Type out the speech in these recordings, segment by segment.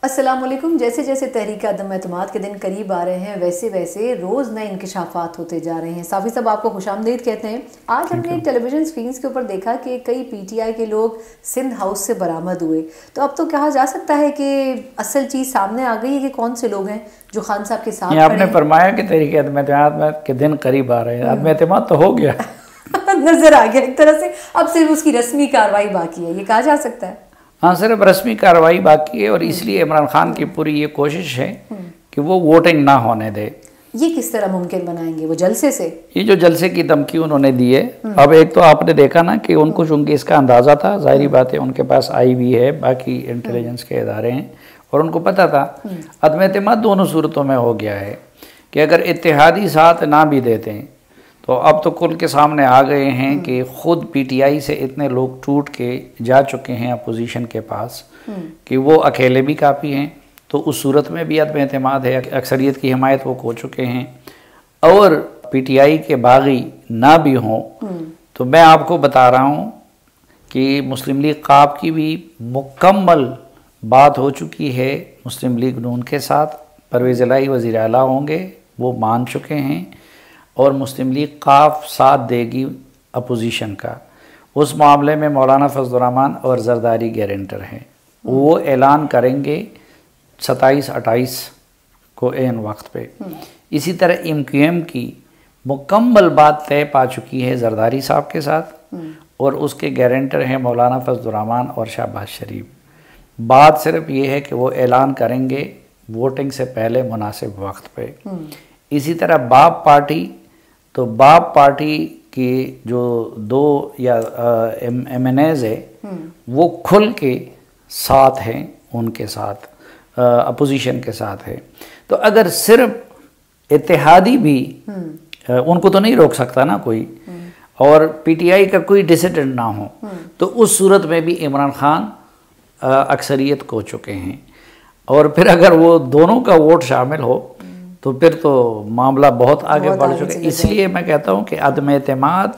अस्सलाम वालेकुम। जैसे जैसे तहरीक अदम एतमाद के दिन करीब आ रहे हैं वैसे वैसे रोज़ नए इंकशाफात होते जा रहे हैं। साफ़ी साहब आपको खुशामदीद कहते हैं। आज हमने टेलीविज़न स्क्रीन के ऊपर देखा कि कई पीटीआई के लोग सिंध हाउस से बरामद हुए। तो अब तो कहा जा सकता है कि असल चीज़ सामने आ गई है कि कौन से लोग हैं जो खान साहब के साथ आपने फरमाया कि तहरीक अदम एतमाद के दिन करीब आ रहे हैं। अदम एतमाद तो हो गया नजर आ गया एक तरह से। अब सिर्फ उसकी रस्मी कार्रवाई बाकी है, ये कहा जा सकता है। हाँ, सिर्फ रस्मी कार्रवाई बाकी है और इसलिए इमरान खान की पूरी ये कोशिश है कि वो वोटिंग ना होने दे। ये किस तरह मुमकिन बनाएंगे? वो जलसे से, ये जो जलसे की धमकी उन्होंने दी है, अब एक तो आपने देखा ना कि उनको चूंकि इसका अंदाज़ा था, जाहिर बात है उनके पास आई भी है, बाकी इंटेलिजेंस के इदारे हैं और उनको पता था। अदम एतमाद दोनों सूरतों में हो गया है कि अगर इत्तेहादी साथ ना भी देते हैं तो अब तो खुल के सामने आ गए हैं कि खुद पीटीआई से इतने लोग टूट के जा चुके हैं अपोजिशन के पास कि वो अकेले भी काफ़ी हैं। तो उस सूरत में भी अदम एतमाद है, अक्सरियत की हिमायत वो खो चुके हैं और पीटीआई के बागी ना भी हों तो मैं आपको बता रहा हूँ कि मुस्लिम लीग काब की भी मुकम्मल बात हो चुकी है मुस्लिम लीग नून के साथ। परवेज़ इलाही वज़ीर आला होंगे, वो मान चुके हैं और मुस्लिम लीग काफ साथ देगी अपोजिशन का। उस मामले में मौलाना फजल रहमान और जरदारी गारंटर हैं, वो ऐलान करेंगे 27-28 को ऐन वक्त पे। इसी तरह MQM की मुकम्मल बात तय पा चुकी है जरदारी साहब के साथ और उसके गारंटर हैं मौलाना फजल रहमान और शहबाज शरीफ। बात सिर्फ ये है कि वो ऐलान करेंगे वोटिंग से पहले मुनासिब वक्त पे। इसी तरह बाप पार्टी, तो बाप पार्टी की जो 2 या MNAs है वो खुल के साथ हैं, उनके साथ अपोजिशन के साथ है। तो अगर सिर्फ इत्तेहादी भी उनको तो नहीं रोक सकता ना कोई, और पीटीआई का कोई डिसिडेंट ना हो तो उस सूरत में भी इमरान खान अक्सरियत खो चुके हैं। और फिर अगर वो दोनों का वोट शामिल हो तो फिर तो मामला बहुत आगे बढ़ चुका है। इसलिए मैं कहता हूँ कि अदम एतमाद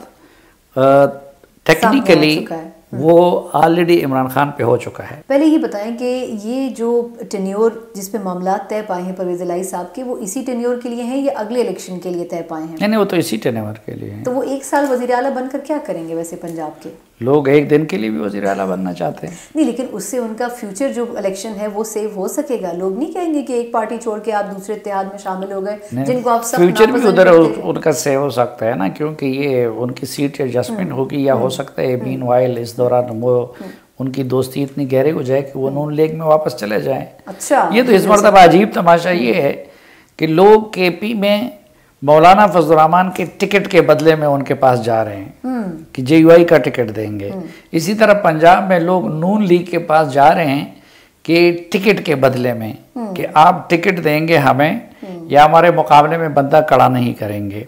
टेक्निकली वो ऑलरेडी इमरान खान पे हो चुका है। पहले ये बताएं कि ये जो टेन्योर जिस पे मामला तय पाए हैं परवेज़ इलाही साहब के, वो इसी टेन्योर के लिए हैं या अगले इलेक्शन के लिए तय पाए हैं? नहीं, वो तो इसी टेन्योर के लिए हैं। तो वो 1 साल वज़ीर आला बनकर क्या करेंगे? वैसे पंजाब के लोग एक दिन के लिए भी वज़ीर आला बनना चाहते हैं। नहीं, लेकिन उससे उनका फ्यूचर जो इलेक्शन है वो सेव हो सकेगा। लोग नहीं कहेंगे कि एक पार्टी छोड़ के आप दूसरे इत्तेहाद में शामिल हो गए जिनको आप सब फ्यूचर भी उधर उनका सेव हो सकता है ना, क्योंकि ये उनकी सीट एडजस्टमेंट होगी या हो सकता है मीन वाइल इस दौरान वो उनकी दोस्ती इतनी गहरी हो जाए कि वो नून लीग में वापस चले जाएं। अच्छा, ये तो इस मरतबा अजीब तमाशा ये है कि लोग KP में मौलाना फजल रहमान के टिकट के बदले में उनके पास जा रहे हैं कि JUI का टिकट देंगे। इसी तरह पंजाब में लोग नून लीग के पास जा रहे हैं कि टिकट के बदले में कि आप टिकट देंगे हमें या हमारे मुकाबले में बंदा खड़ा नहीं करेंगे।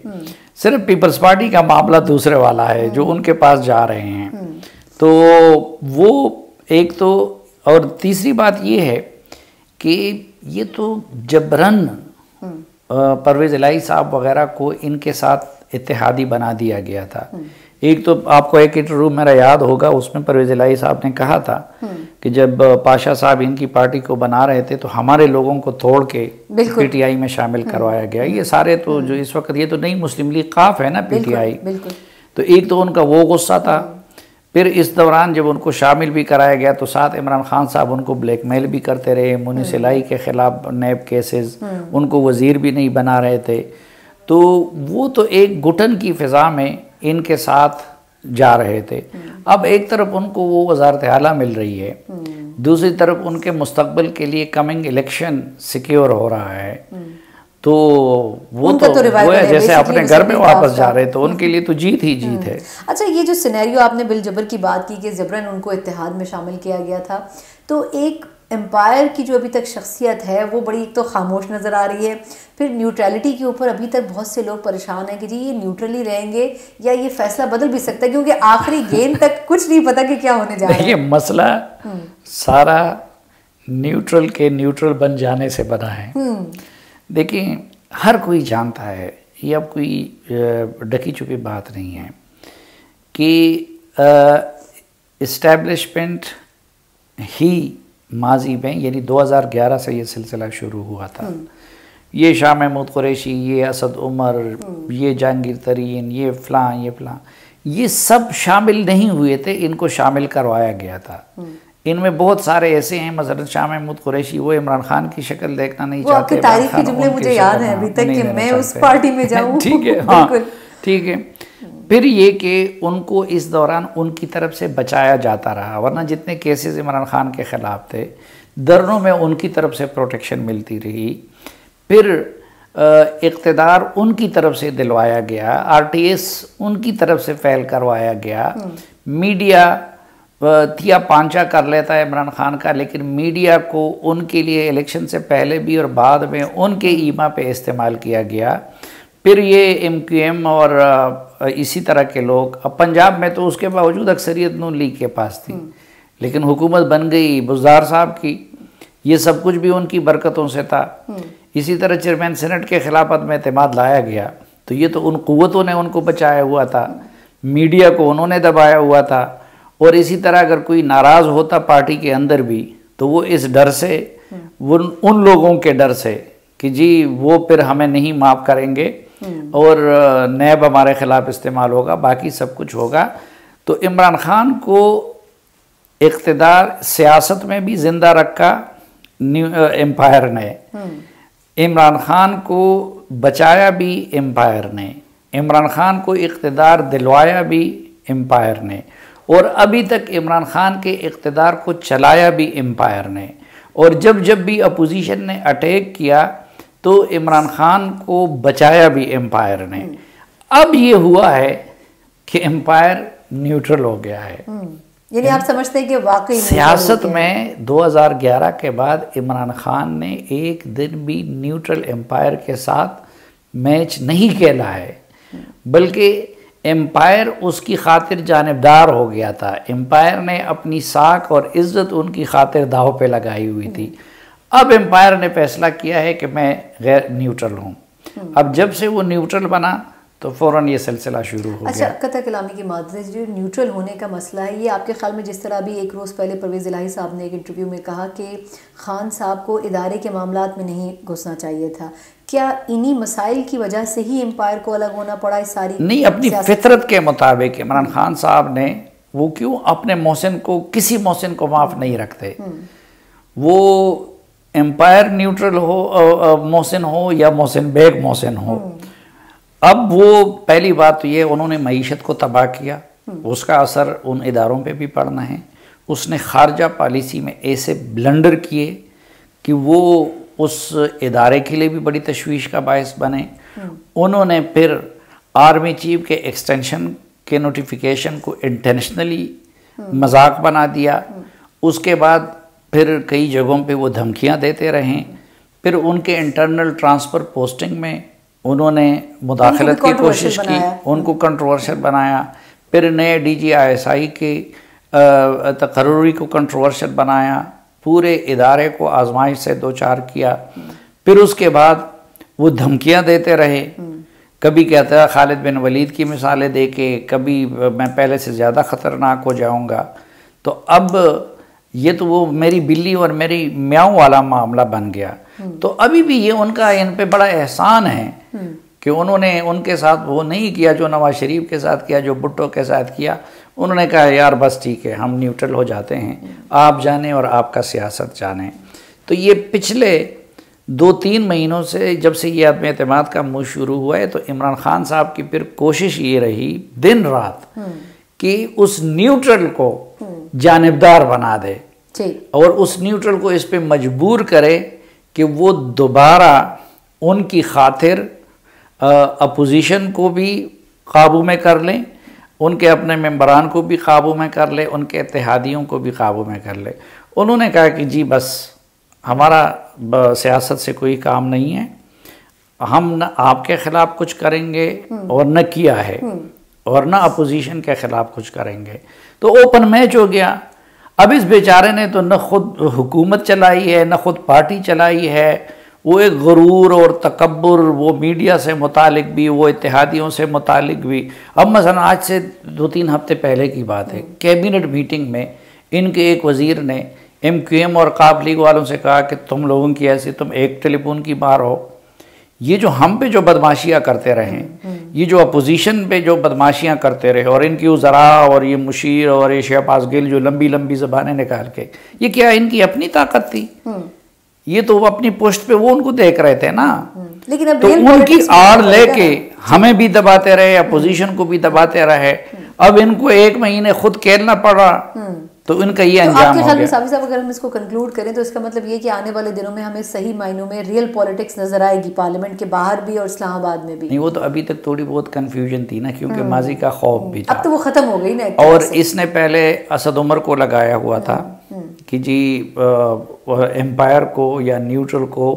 सिर्फ पीपल्स पार्टी का मामला दूसरे वाला है जो उनके पास जा रहे हैं। तो वो एक तो, और तीसरी बात ये है कि ये तो जबरन परवेज़ इलाही साहब वगैरह को इनके साथ इत्तेहादी बना दिया गया था। एक तो आपको एक इंटरव्यू मेरा याद होगा, उसमें परवेज़ इलाही साहब ने कहा था कि जब पाशा साहब इनकी पार्टी को बना रहे थे तो हमारे लोगों को तोड़ के पीटीआई में शामिल करवाया गया। ये सारे तो जो इस वक्त, ये तो नई मुस्लिम लीग काफ है ना पीटीआई, तो एक तो उनका वो गुस्सा था। फिर इस दौरान जब उनको शामिल भी कराया गया तो साथ इमरान खान साहब उनको ब्लैकमेल भी करते रहे, मुनीस इलाही के ख़िलाफ़ नैब केसेस, उनको वज़ीर भी नहीं बना रहे थे। तो वो तो एक घुटन की फ़िज़ा में इनके साथ जा रहे थे। अब एक तरफ उनको वो वज़ारत आला मिल रही है, दूसरी तरफ उनके मुस्तक़बिल के लिए कमिंग इलेक्शन सिक्योर हो रहा है। तो वो तो वो है जैसे अपने घर में वापस जा रहे, तो उनके लिए तो जीत ही जीत है। अच्छा, ये जो सिनेरियो आपने बिल जबर की बात की कि जबरन उनको इत्तेहाद में शामिल किया गया था, तो एक एम्पायर की जो अभी तक शख्सियत है वो बड़ी तो खामोश नज़र आ रही है। फिर न्यूट्रलिटी के ऊपर अभी तक बहुत से लोग परेशान हैं कि जी ये न्यूट्रली रहेंगे या ये फैसला बदल भी सकता है, क्योंकि आखिरी गेंद तक कुछ नहीं पता कि क्या होने जा रहा है। ये मसला सारा न्यूट्रल के न्यूट्रल बन जाने से बना है। देखिए, हर कोई जानता है, ये अब कोई ढकी छुपी बात नहीं है कि इस्टेब्लिशमेंट ही माजी में, यानी 2011 से ये सिलसिला शुरू हुआ था। ये शाह महमूद कुरैशी, ये असद उमर, ये जहांगीर तरीन, ये फ़लाँ, ये सब शामिल नहीं हुए थे, इनको शामिल करवाया गया था। इनमें बहुत सारे ऐसे हैं, मसलन शाह महमूद कुरैशी, वो इमरान खान की शक्ल देखना नहीं चाहते। आपकी तारीफ के जुमले मुझे याद हैं अभी तक कि मैं उस पार्टी में जाऊं। ठीक है, हाँ ठीक है। फिर ये कि उनको इस दौरान उनकी तरफ से बचाया जाता रहा, वरना जितने केसेस इमरान खान के ख़िलाफ़ थे दर्रों में उनकी तरफ से प्रोटेक्शन मिलती रही। फिर इक़्तिदार उनकी तरफ से दिलवाया गया, RTS उनकी तरफ से फ़ैल करवाया गया। मीडिया थिया पांचा कर लेता है इमरान खान का, लेकिन मीडिया को उनके लिए इलेक्शन से पहले भी और बाद में उनके ईमा पे इस्तेमाल किया गया। फिर ये MQM और इसी तरह के लोग, अब पंजाब में तो उसके बावजूद अक्सरियत नून लीग के पास थी, लेकिन हुकूमत बन गई बुज़दार साहब की, ये सब कुछ भी उनकी बरकतों से था। इसी तरह चेयरमैन सेनेट के खिलाफत में एतमाद लाया गया, तो ये तो उन क़ुव्वतों ने उनको बचाया हुआ था, मीडिया को उन्होंने दबाया हुआ था। और इसी तरह अगर कोई नाराज़ होता पार्टी के अंदर भी, तो वो इस डर से, वो उन लोगों के डर से कि जी वो फिर हमें नहीं माफ़ करेंगे और नैब हमारे ख़िलाफ़ इस्तेमाल होगा, बाकी सब कुछ होगा। तो इमरान खान को इक़्तिदार सियासत में भी ज़िंदा रखा एम्पायर ने, इमरान खान को बचाया भी एम्पायर ने, इमरान खान को इक़्तिदार दिलवाया भी एम्पायर ने, और अभी तक इमरान खान के इक़्तिदार को चलाया भी एम्पायर ने। और जब जब भी अपोजिशन ने अटैक किया तो इमरान खान को बचाया भी एम्पायर ने। अब ये हुआ है कि एम्पायर न्यूट्रल हो गया है। यानी आप समझते हैं कि वाकई सियासत में 2011 के बाद इमरान खान ने एक दिन भी न्यूट्रल एम्पायर के साथ मैच नहीं खेला है, बल्कि एम्पायर उसकी खातिर जानिबदार हो गया था। एम्पायर ने अपनी साख और इज़्ज़त उनकी खातिर दाव पे लगाई हुई थी। अब एम्पायर ने फैसला किया है कि मैं गैर न्यूट्रल हूँ। अब जब से वो न्यूट्रल बना तो फ़ौरन ये सिलसिला शुरू हो अच्छा, गया। कतई कलामी की मादे जो न्यूट्रल होने का मसला है, ये आपके ख्याल में, जिस तरह अभी एक रोज़ पहले परवेज़ इलाही साहब ने एक इंटरव्यू में कहा कि खान साहब को इदारे के मामलात में नहीं घुसना चाहिए था, क्या इन्हीं मसाइल की वजह से ही एम्पायर को अलग होना पड़ा इस सारी? नहीं, अपनी फितरत के मुताबिक इमरान खान साहब ने, वो क्यों अपने मोहसिन को, किसी मोहसिन को माफ़ नहीं रखते। वो एम्पायर न्यूट्रल हो, मोहसिन हो या मोहसिन बेग मोहसिन हो। अब वो पहली बात तो ये, उन्होंने मईशत को तबाह किया, उसका असर उन इदारों पे भी पड़ना है। उसने खारजा पॉलिसी में ऐसे ब्लंडर किए कि वो उस इदारे के लिए भी बड़ी तशवीश का बायस बने। उन्होंने फिर आर्मी चीफ के एक्सटेंशन के नोटिफिकेशन को इंटेंशनली मजाक बना दिया। उसके बाद फिर कई जगहों पे वो धमकियां देते रहें। फिर उनके इंटरनल ट्रांसफ़र पोस्टिंग में उन्होंने मुदाखलत की कोशिश की, उनको कंट्रोवर्शियल बनाया। फिर नए DG/ISI के तकर्री को कंट्रोवर्शियल बनाया, पूरे इदारे को आजमाइश से दो चार किया। फिर उसके बाद वो धमकियां देते रहे, कभी कहता है खालिद बिन वलीद की मिसालें दे के, कभी मैं पहले से ज़्यादा ख़तरनाक हो जाऊंगा। तो अब ये तो वो मेरी बिल्ली और मेरी म्याऊं वाला मामला बन गया। तो अभी भी ये उनका इन पे बड़ा एहसान है कि उन्होंने उनके साथ वो नहीं किया जो नवाज शरीफ के साथ किया, जो भुट्टो के साथ किया। उन्होंने कहा यार बस ठीक है, हम न्यूट्रल हो जाते हैं, आप जाने और आपका सियासत जाने। तो ये पिछले 2-3 महीनों से, जब से ये आदम एतमाद का मुँह शुरू हुआ है, तो इमरान खान साहब की फिर कोशिश ये रही दिन रात कि उस न्यूट्रल को जानिबदार बना दे और उस न्यूट्रल को इस पे मजबूर करे कि वो दोबारा उनकी खातिर अपोजिशन को भी काबू में कर लें, उनके अपने मेंबरान को भी काबू में कर ले, उनके इत्तेहादियों को भी काबू में कर ले। उन्होंने कहा कि जी बस हमारा सियासत से कोई काम नहीं है, हम न आपके ख़िलाफ़ कुछ करेंगे और न किया है, और न अपोजिशन के ख़िलाफ़ कुछ करेंगे। तो ओपन मैच हो गया। अब इस बेचारे ने तो न खुद हुकूमत चलाई है, न खुद पार्टी चलाई है। वो एक गुरूर और तकब्बुर, वो मीडिया से मुतालिक भी, वो इत्तेहादियों से मुतालिक भी। अब मसलन आज से 2-3 हफ्ते पहले की बात है, कैबिनेट मीटिंग में इनके एक वज़ीर ने MQM और काब लीग वालों से कहा कि तुम लोगों की ऐसी, तुम एक टेलीफोन की मार हो। ये जो हम पे जो बदमाशियाँ करते रहे, ये जो अपोजिशन पे जो बदमाशियाँ करते रहे, और इनकी उज़रा और ये मुशीर और ये शहबाज गिल जो लंबी लंबी ज़बानें निकाल के, ये क्या इनकी अपनी ताकत थी? ये तो वो अपनी पोस्ट पे वो उनको देख रहे थे ना। लेकिन अब तो उनकी आड़ लेके हमें भी दबाते रहे, अपोजिशन को भी दबाते रहे। अब इनको 1 महीने खुद खेलना पड़ा, तो इनका ये अंजाम आपके हो ख्याल में गया। साबिर साहब, अगर हम इसको कंक्लूड करें तो इसका मतलब ये कि आने वाले दिनों में हमें सही मायनों में रियल पॉलिटिक्स नजर आएगी, पार्लियामेंट के बाहर भी और इस्लामाबाद में भी। नहीं, वो तो अभी तक थोड़ी बहुत कंफ्यूजन थी ना, क्योंकि माजी का खौफ भी था। अब तो वो खत्म हो गई ना। और इसने पहले असद उमर को लगाया हुआ था कि जी एम्पायर को या न्यूट्रल को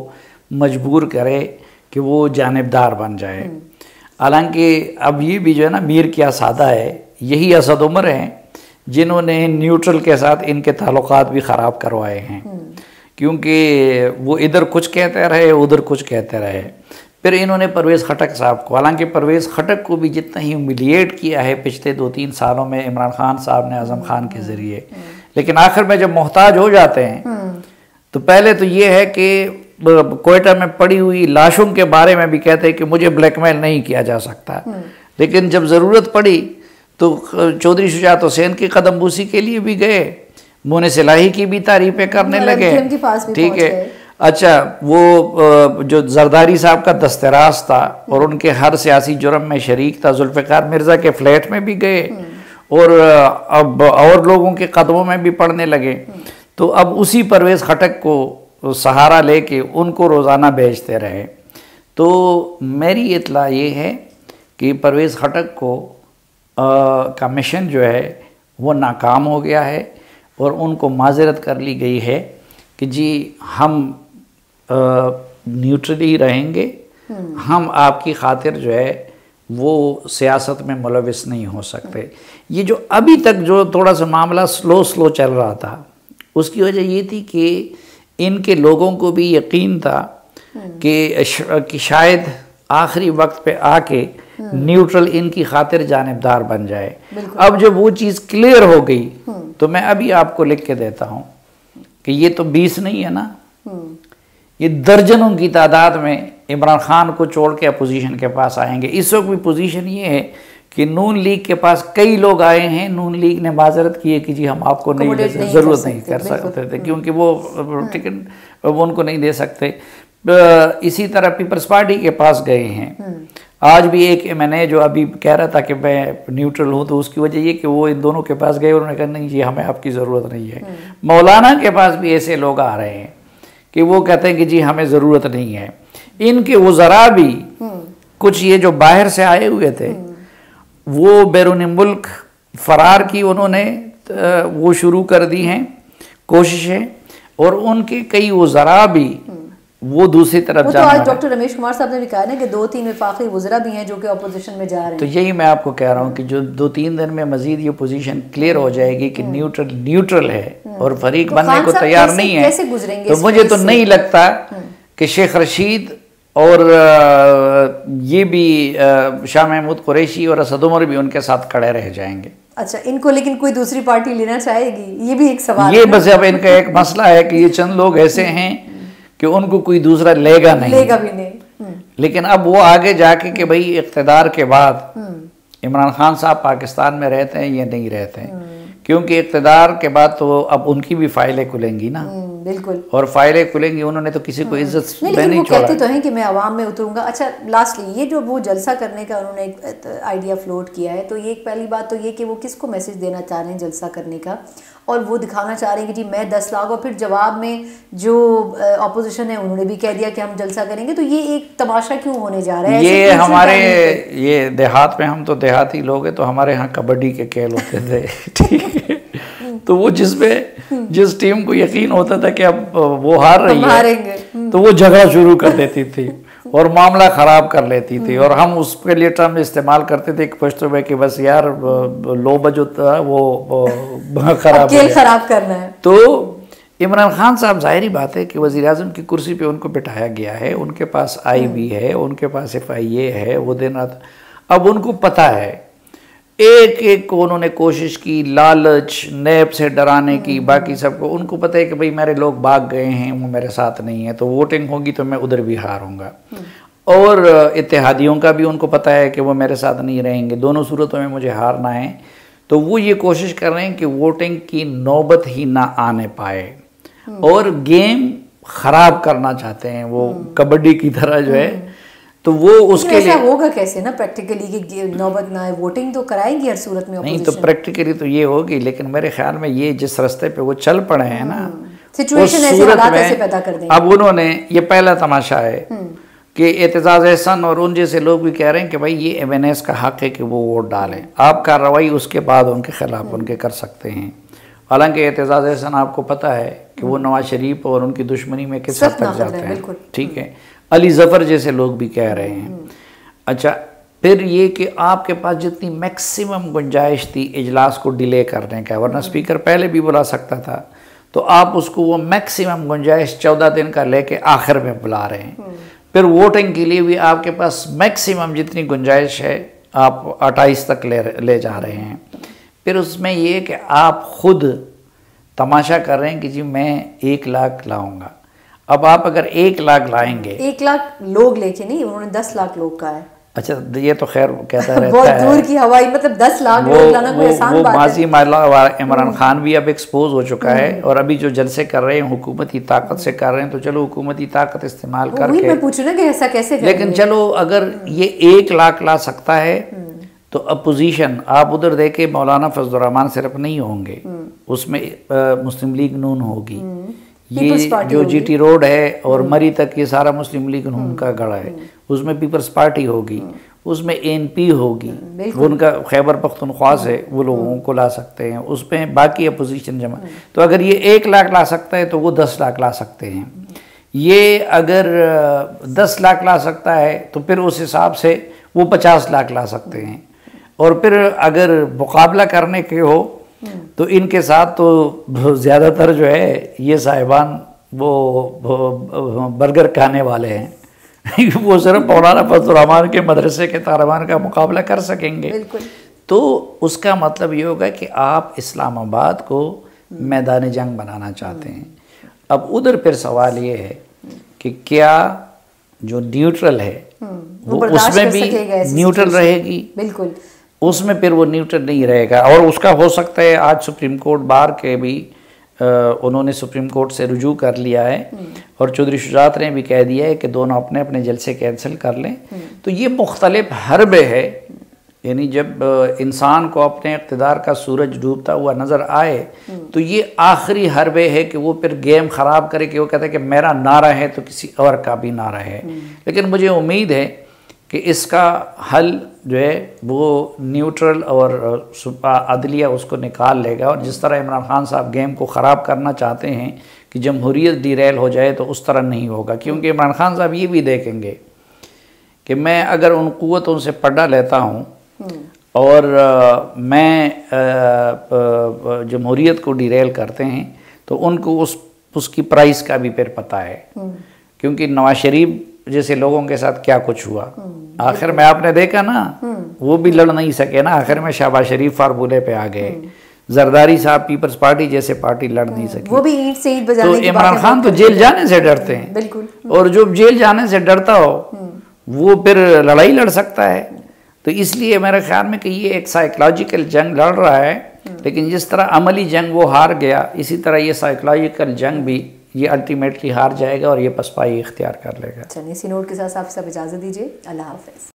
मजबूर करे कि वो जानिबदार बन जाए। हालांकि अब ये भी जो है ना, मीर क्या सादा है, यही असद उमर हैं जिन्होंने न्यूट्रल के साथ इनके ताल्लुकात भी ख़राब करवाए हैं, क्योंकि वो इधर कुछ कहते रहे, उधर कुछ कहते रहे। फिर इन्होंने परवेज़ खटक साहब को, हालांकि परवेज़ खटक को भी जितना ह्यूमिलिएट किया है पिछले 2-3 सालों में इमरान खान साहब ने आज़म खान के ज़रिए, लेकिन आखिर में जब मोहताज हो जाते हैं तो पहले तो ये है कि कोयटा में पड़ी हुई लाशों के बारे में भी कहते हैं कि मुझे ब्लैकमेल नहीं किया जा सकता, लेकिन जब ज़रूरत पड़ी तो चौधरी शुजात हुसैन की कदमबूसी के लिए भी गए, मोने सिलाही की भी तारीफें करने लगे, ठीक है। अच्छा, वो जो जरदारी साहब का दस्तराज था और उनके हर सियासी जुर्म में शरीक था, जुल्फ़िकार मिर्ज़ा के फ्लैट में भी गए और अब और लोगों के कदमों में भी पढ़ने लगे। तो अब उसी परवेज़ खटक को सहारा लेके उनको रोज़ाना भेजते रहे। तो मेरी इत्ला ये है कि परवेज़ खटक को का मिशन जो है वो नाकाम हो गया है और उनको माजरत कर ली गई है कि जी हम न्यूट्रली रहेंगे, हम आपकी खातिर जो है वो सियासत में मुलविस नहीं हो सकते। ये जो अभी तक जो थोड़ा सा मामला स्लो चल रहा था, उसकी वजह ये थी कि इनके लोगों को भी यकीन था कि शायद आखिरी वक्त पे आके न्यूट्रल इनकी खातिर जानिबदार बन जाए। अब जब वो चीज़ क्लियर हो गई तो मैं अभी आपको लिख के देता हूँ कि ये तो 20 नहीं है ना, ये दर्जनों की तादाद में इमरान खान को छोड़ के अपोजिशन के पास आएंगे। इस वक्त भी पोजीशन ये है कि नून लीग के पास कई लोग आए हैं, नून लीग ने माजरत की है कि जी हम आपको ज़रूरत नहीं कर सकते थे, क्योंकि वो टिकट वो उनको नहीं दे सकते। इसी तरह पीपल्स पार्टी के पास गए हैं। आज भी एक MNA जो अभी कह रहा था कि मैं न्यूट्रल हूँ, तो उसकी वजह ये कि वो इन दोनों के पास गए, उन्होंने कहा नहीं जी हमें आपकी ज़रूरत नहीं है। मौलाना के पास भी ऐसे लोग आ रहे हैं कि वो कहते हैं कि जी हमें ज़रूरत नहीं है। इनके वज़रा भी कुछ ये जो बाहर से आए हुए थे वो बैरून मुल्क फ़रार की उन्होंने वो शुरू कर दी हैं कोशिशें, और उनके कई वज़रा भी वो दूसरी तरफ तो आज डॉक्टर रमेश कुमार साहब ने भी कहा ना कि 2-3 वफाकी वज़रा भी हैं जो कि अपोजिशन में जा रहे हैं। तो यही मैं आपको कह रहा हूँ कि जो 2-3 दिन में मजीद ये पोजीशन क्लियर हो जाएगी कि न्यूट्रल है और फरीक बनने को तैयार नहीं है, तो मुझे तो नहीं लगता कि शेख रशीद और ये भी शाह महमूद कुरैशी और असद उमर भी उनके साथ खड़े रह जाएंगे। अच्छा, इनको लेकिन कोई दूसरी पार्टी लेना चाहेगी, ये भी एक सवाल ये बस अब इनका एक मसला है कि ये चंद लोग ऐसे हैं कि उनको कोई दूसरा लेगा भी नहीं। लेकिन अब वो आगे जाके कि भाई इक़्तिदार के बाद इमरान खान साहब पाकिस्तान में रहते हैं या नहीं रहते हैं, क्योंकि इक़्तिदार के बाद तो अब उनकी भी फाइलें खुलेंगी ना। बिल्कुल, और फाइलें खुलेंगी, उन्होंने तो किसी को इज्जत नहीं छोड़ा। कहते तो हैं कि मैं आवाम में उतरूंगा। अच्छा, लास्टली ये जो वो जलसा करने का उन्होंने एक आइडिया फ्लोट किया है, तो ये एक पहली बात तो ये कि वो किसको मैसेज देना चाह रहे हैं जलसा करने का, और वो दिखाना चाह रहे हैं कि जी मैं 10 लाख, और फिर जवाब में जो अपोजिशन है उन्होंने भी कह दिया कि हम जलसा करेंगे। तो ये एक तमाशा क्यों होने जा रहा है? ये हमारे ये देहात में, हम तो देहाती लोग हैं, तो हमारे यहाँ कबड्डी के खेल होते थे ठीक है, तो वो जिस टीम को यकीन होता था कि अब वो हार रही है, तो वो झगड़ा शुरू कर देती थी और मामला ख़राब कर लेती थी, और हम उसके लिए टर्म इस्तेमाल करते थे कि पश्तो में कि बस यार लो बजो वो खराब करना है। तो इमरान खान साहब, जाहिर बात है कि वज़ीर आज़म की कुर्सी पे उनको बिठाया गया है, उनके पास IB है, उनके पास FIA है, वो दिन रात अब उनको पता है एक एक को उन्होंने कोशिश की, लालच, नैब से डराने की, बाकी सबको उनको पता है कि भाई मेरे लोग भाग गए हैं, वो मेरे साथ नहीं है, तो वोटिंग होगी तो मैं उधर भी हारूंगा। और इत्तेहादियों का भी उनको पता है कि वो मेरे साथ नहीं रहेंगे, दोनों सूरतों में मुझे हारना है। तो वो ये कोशिश कर रहे हैं कि वोटिंग की नौबत ही ना आने पाए और गेम खराब करना चाहते हैं, वो कबड्डी की तरह जो है। तो वो उसके लिए होगा कैसे ना प्रैक्टिकली कि नौबत ना आए, वोटिंग तो कराएंगे हर सूरत में नहीं, तो प्रैक्टिकली तो ये होगी, लेकिन मेरे ख्याल में ये जिस रास्ते पे वो चल पड़े हैं ना, सिचुएशन ऐसे हालात ऐसे पैदा कर देंगे। अब उन्होंने ये पहला तमाशा है कि एतजाज़ एहसन और उन जैसे लोग भी कह रहे हैं कि भाई ये एमएनएस का हक है कि वो वोट डालें, आप कार्रवाई उसके बाद उनके खिलाफ उनके कर सकते हैं। हालांकि एतजाज़ एहसन आपको पता है कि वो नवाज शरीफ और उनकी दुश्मनी में किस हद तक जाते हैं, ठीक है। अली ज़फ़र जैसे लोग भी कह रहे हैं। अच्छा, फिर ये कि आपके पास जितनी मैक्सिमम गुंजाइश थी इजलास को डिले करने का, वरना स्पीकर पहले भी बुला सकता था, तो आप उसको वो मैक्सिमम गुंजाइश 14 दिन का लेके आखिर में बुला रहे हैं। फिर वोटिंग के लिए भी आपके पास मैक्सिमम जितनी गुंजाइश है आप 28 तक ले जा रहे हैं। फिर उसमें ये कि आप खुद तमाशा कर रहे हैं कि जी मैं 1 लाख लाऊंगा। अब आप अगर 1 लाख लाएंगे, 1 लाख लोग लेके नहीं, उन्होंने 10 लाख लोग का है। अच्छा, ये तो खैर कहता रहता बहुत है, दूर की हवाई, मतलब 10 लाख लोग लाना कोई आसान बात है। माजी माला इमरान खान भी अब एक्सपोज हो चुका है और अभी जो जलसे कर रहे हैं हुकूमती ताकत से कर रहे हैं, तो चलो हुकूमती ताकत इस्तेमाल करके मैं पूछूं ना कि ऐसा कैसे करेंगे। लेकिन चलो अगर ये 1 लाख ला सकता है तो अपोजिशन आप उधर देखे मौलाना फजलुर रहमान सिर्फ नहीं होंगे, उसमें मुस्लिम लीग नून होगी, ये जो जीटी रोड है और मरी तक ये सारा मुस्लिम लीग नून का गढ़ा है, उसमें पीपल्स पार्टी होगी, उसमें एनपी होगी, वो उनका खैबर पख्तूनख्वा से वो लोगों को ला सकते हैं, उसमें बाकी अपोजिशन जमा। तो अगर ये 1 लाख ला सकता है तो वो 10 लाख ला सकते हैं। ये अगर 10 लाख ला सकता है तो फिर उस हिसाब से वो 50 लाख ला सकते हैं। और फिर अगर मुकाबला करने के हो तो इनके साथ तो ज़्यादातर जो है ये साहिबान वो बर्गर खाने वाले हैं वो सिर्फ मौलाना फजलुर रहमान के मदरसे के तालिबान का मुकाबला कर सकेंगे। तो उसका मतलब ये होगा कि आप इस्लामाबाद को मैदान जंग बनाना चाहते हैं। अब उधर फिर सवाल ये है कि क्या जो न्यूट्रल है वो उसमें भी न्यूट्रल रहेगी? बिल्कुल, उसमें फिर वो न्यूट्रल नहीं रहेगा। और उसका हो सकता है आज सुप्रीम कोर्ट बार के भी उन्होंने सुप्रीम कोर्ट से रुजू कर लिया है और चौधरी शुजात ने भी कह दिया है कि दोनों अपने अपने जलसे कैंसिल कर लें। तो ये मुख्तलिफ हरबे है, यानी जब इंसान को अपने इक़्तिदार का सूरज डूबता हुआ नज़र आए तो ये आखिरी हरबे है कि वो फिर गेम ख़राब करे कि वो कहता है कि मेरा नारा है तो किसी और का भी नारा है। लेकिन मुझे उम्मीद है कि इसका हल जो है वो न्यूट्रल और अदलिया उसको निकाल लेगा। और जिस तरह इमरान खान साहब गेम को ख़राब करना चाहते हैं कि जमहूरियत डिरेल हो जाए, तो उस तरह नहीं होगा, क्योंकि इमरान खान साहब ये भी देखेंगे कि मैं अगर उन क़ुव्वतों से पढ़ा लेता हूँ और मैं जमहूरियत को डिरेल करते हैं तो उनको उसकी प्राइस का भी फिर पता है, क्योंकि नवाज शरीफ जैसे लोगों के साथ क्या कुछ हुआ। आखिर में आपने देखा ना, वो भी लड़ नहीं सके ना, आखिर में शहबाज शरीफ फार्मूले पे आ गए। जरदारी साहब पीपल्स पार्टी जैसे पार्टी लड़ नहीं सकी, वो भी ईंट से ईंट बजाने की बात है। तो इमरान खान तो जेल जाने से डरते हैं, बिल्कुल, और जो जेल जाने से डरता हो वो फिर लड़ाई लड़ सकता है। तो इसलिए मेरे ख्याल में कि ये एक साइकोलॉजिकल जंग लड़ रहा है, लेकिन जिस तरह अमली जंग वो हार गया, इसी तरह ये साइकोलॉजिकल जंग भी ये अल्टीमेटली हार जाएगा और ये पसपाई इख्तियार कर लेगा। चलिए, इसी नोट के साथ आप सब इजाज़त दीजिए। अल्लाह हाफ़िज़।